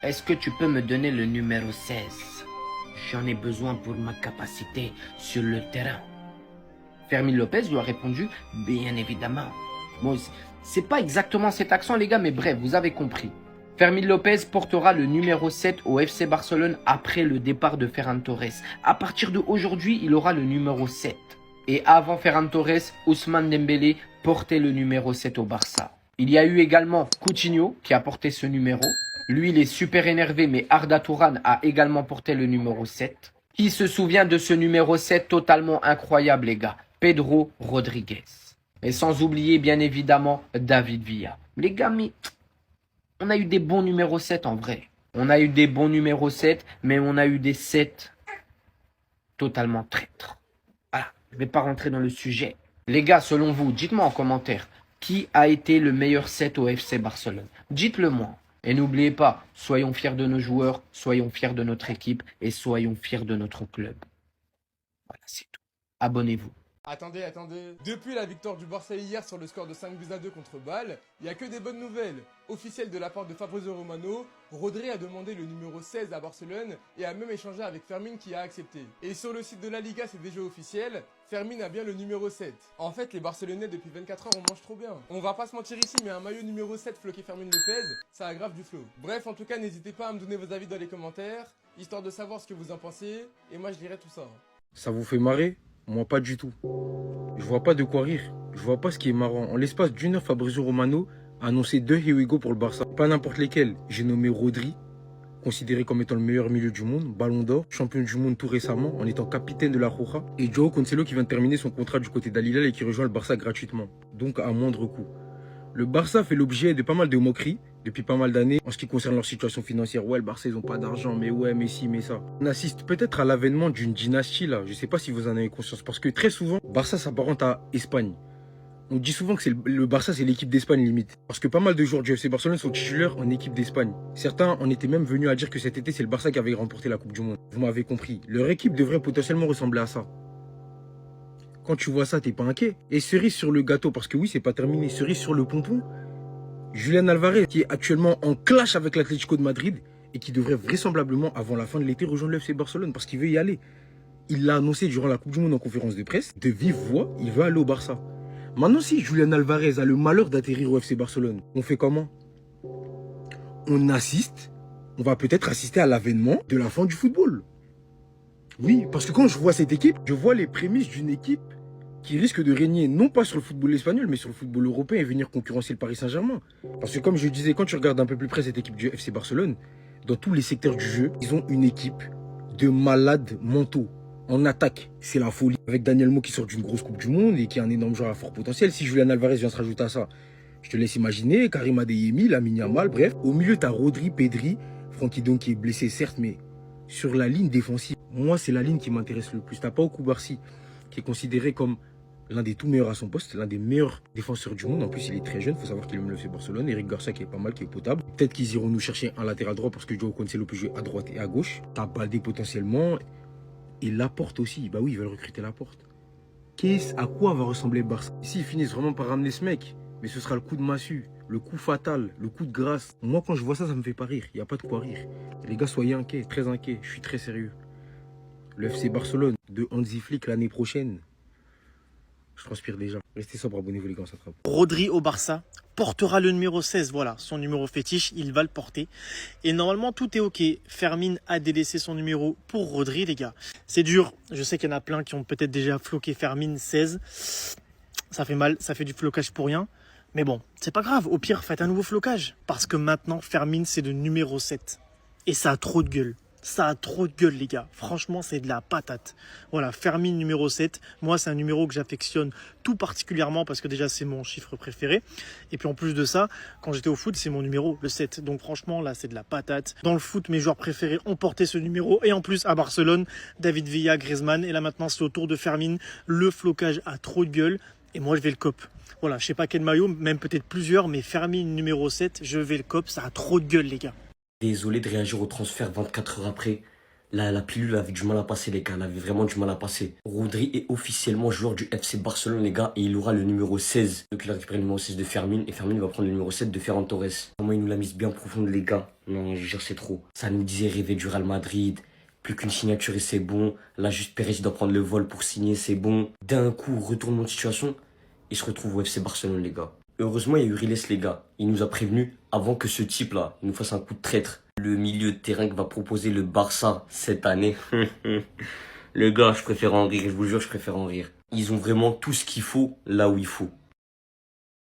Est-ce que tu peux me donner le numéro 16? J'en ai besoin pour ma capacité sur le terrain. Fermín Lopez lui a répondu, bien évidemment. Bon, c'est pas exactement cet accent, les gars, mais bref, vous avez compris. Fermín Lopez portera le numéro 7 au FC Barcelone après le départ de Ferran Torres. À partir d'aujourd'hui, il aura le numéro 7. Et avant Ferran Torres, Ousmane Dembélé portait le numéro 7 au Barça. Il y a eu également Coutinho qui a porté ce numéro. Lui, il est super énervé, mais Arda Turan a également porté le numéro 7. Qui se souvient de ce numéro 7 totalement incroyable, les gars? Pedro Rodriguez. Et sans oublier, bien évidemment, David Villa. Les gars, mais on a eu des bons numéros 7 en vrai. On a eu des bons numéros 7, mais on a eu des 7 totalement traîtres. Voilà, je ne vais pas rentrer dans le sujet. Les gars, selon vous, dites-moi en commentaire, qui a été le meilleur 7 au FC Barcelone? Dites-le moi. Et n'oubliez pas, soyons fiers de nos joueurs, soyons fiers de notre équipe et soyons fiers de notre club. Voilà, c'est tout. Abonnez-vous. Attendez. Depuis la victoire du Barça hier sur le score de 5-2 contre Bâle, il n'y a que des bonnes nouvelles. Officiel de la part de Fabrizio Romano, Rodri a demandé le numéro 16 à Barcelone et a même échangé avec Fermín qui a accepté. Et sur le site de la Liga, c'est déjà officiel, Fermín a bien le numéro 7. En fait, les Barcelonais depuis 24 heures, on mange trop bien. On va pas se mentir ici, mais un maillot numéro 7 floqué Fermín Lopez, ça aggrave du flow. Bref, en tout cas, n'hésitez pas à me donner vos avis dans les commentaires, histoire de savoir ce que vous en pensez, et moi je lirai tout ça. Ça vous fait marrer? Moi, pas du tout. Je vois pas de quoi rire. Je vois pas ce qui est marrant. En l'espace d'une heure, Fabrizio Romano a annoncé 2 Here We Go pour le Barça. Pas n'importe lesquels. J'ai nommé Rodri, considéré comme étant le meilleur milieu du monde, Ballon d'Or, champion du monde tout récemment, en étant capitaine de la Roja, et Joao Cancelo qui vient de terminer son contrat du côté d'Al Hilal et qui rejoint le Barça gratuitement, donc à moindre coût. Le Barça fait l'objet de pas mal de moqueries depuis pas mal d'années en ce qui concerne leur situation financière. Ouais, le Barça, ils ont pas d'argent, mais ouais, mais si, mais ça. On assiste peut-être à l'avènement d'une dynastie là. Je sais pas si vous en avez conscience. Parce que très souvent, Barça s'apparente à Espagne. On dit souvent que le Barça, c'est l'équipe d'Espagne limite. Parce que pas mal de joueurs du FC Barcelone sont titulaires en équipe d'Espagne. Certains en étaient même venus à dire que cet été, c'est le Barça qui avait remporté la Coupe du Monde. Vous m'avez compris. Leur équipe devrait potentiellement ressembler à ça. Quand tu vois ça, t'es pas inquiet. Et cerise sur le gâteau, parce que oui, c'est pas terminé. Cerise sur le pompon. Julián Alvarez, qui est actuellement en clash avec l'Atlético de Madrid et qui devrait vraisemblablement, avant la fin de l'été, rejoindre le FC Barcelone parce qu'il veut y aller. Il l'a annoncé durant la Coupe du Monde en conférence de presse. De vive voix, il veut aller au Barça. Maintenant, si Julián Alvarez a le malheur d'atterrir au FC Barcelone, on fait comment? On assiste, on va peut-être assister à l'avènement de la fin du football. Oui, parce que quand je vois cette équipe, je vois les prémices d'une équipe qui risque de régner non pas sur le football espagnol, mais sur le football européen et venir concurrencer le Paris Saint-Germain. Parce que comme je disais, quand tu regardes un peu plus près cette équipe du FC Barcelone, dans tous les secteurs du jeu, ils ont une équipe de malades mentaux. En attaque, c'est la folie. Avec Daniel Mo qui sort d'une grosse Coupe du Monde et qui est un énorme joueur à fort potentiel. Si Julián Alvarez vient se rajouter à ça, je te laisse imaginer. Karim Adeyemi, Lamine Yamal, bref. Au milieu, tu as Rodri, Pedri, Frenkie de Jong qui est blessé certes, mais sur la ligne défensive, moi, c'est la ligne qui m'intéresse le plus. T'as Pau Cubarsí, qui est considéré comme l'un des tout meilleurs à son poste, l'un des meilleurs défenseurs du monde. En plus, il est très jeune, il faut savoir qu'il aime le FC Barcelone. Eric Garcia qui est pas mal, qui est potable. Peut-être qu'ils iront nous chercher un latéral droit parce que Joao Cancelo peut jouer à droite et à gauche. T'as Baldé potentiellement. Et Laporte aussi. Bah oui, ils veulent recruter Laporte. À quoi va ressembler Barça? Ici, ils finissent vraiment par ramener ce mec. Mais ce sera le coup de massue, le coup fatal, le coup de grâce. Moi, quand je vois ça, ça me fait pas rire. Il n'y a pas de quoi rire. Les gars, soyez inquiets, très inquiets. Je suis très sérieux. Le FC Barcelone de Hansi Flick l'année prochaine. Je transpire déjà. Restez sobre, abonnez-vous les gars, ça trappe. Rodri au Barça portera le numéro 16, voilà, son numéro fétiche, il va le porter. Et normalement, tout est ok. Fermín a délaissé son numéro pour Rodri, les gars. C'est dur, je sais qu'il y en a plein qui ont peut-être déjà floqué Fermín 16. Ça fait mal, ça fait du flocage pour rien. Mais bon, c'est pas grave, au pire, faites un nouveau flocage. Parce que maintenant, Fermín, c'est le numéro 7. Et ça a trop de gueule. Ça a trop de gueule, les gars. Franchement, c'est de la patate. Voilà, Fermín numéro 7. Moi, c'est un numéro que j'affectionne tout particulièrement parce que déjà, c'est mon chiffre préféré. Et puis en plus de ça, quand j'étais au foot, c'est mon numéro, le 7. Donc franchement, là, c'est de la patate. Dans le foot, mes joueurs préférés ont porté ce numéro. Et en plus, à Barcelone, David Villa, Griezmann. Et là, maintenant, c'est au tour de Fermín. Le flocage a trop de gueule. Et moi, je vais le cop. Voilà, je sais pas quel maillot, même peut-être plusieurs, mais Fermín numéro 7, je vais le cop. Ça a trop de gueule, les gars. Désolé de réagir au transfert 24 heures après. La pilule avait du mal à passer, les gars. Elle avait vraiment du mal à passer. Rodri est officiellement joueur du FC Barcelone, les gars. Et il aura le numéro 16. Donc il a récupéré le numéro 16 de Fermin. Et Fermin va prendre le numéro 7 de Ferran Torres. Vraiment, il nous l'a mise bien profonde, les gars. Non, je jure, c'est trop. Ça nous disait rêver du Real Madrid. Plus qu'une signature et c'est bon. Là, juste Pérez doit prendre le vol pour signer, c'est bon. D'un coup, retournement de situation. Il se retrouve au FC Barcelone, les gars. Heureusement, il y a eu Riles, les gars. Il nous a prévenu avant que ce type-là nous fasse un coup de traître. Le milieu de terrain que va proposer le Barça cette année. Les gars, je préfère en rire. Je vous jure, je préfère en rire. Ils ont vraiment tout ce qu'il faut là où il faut.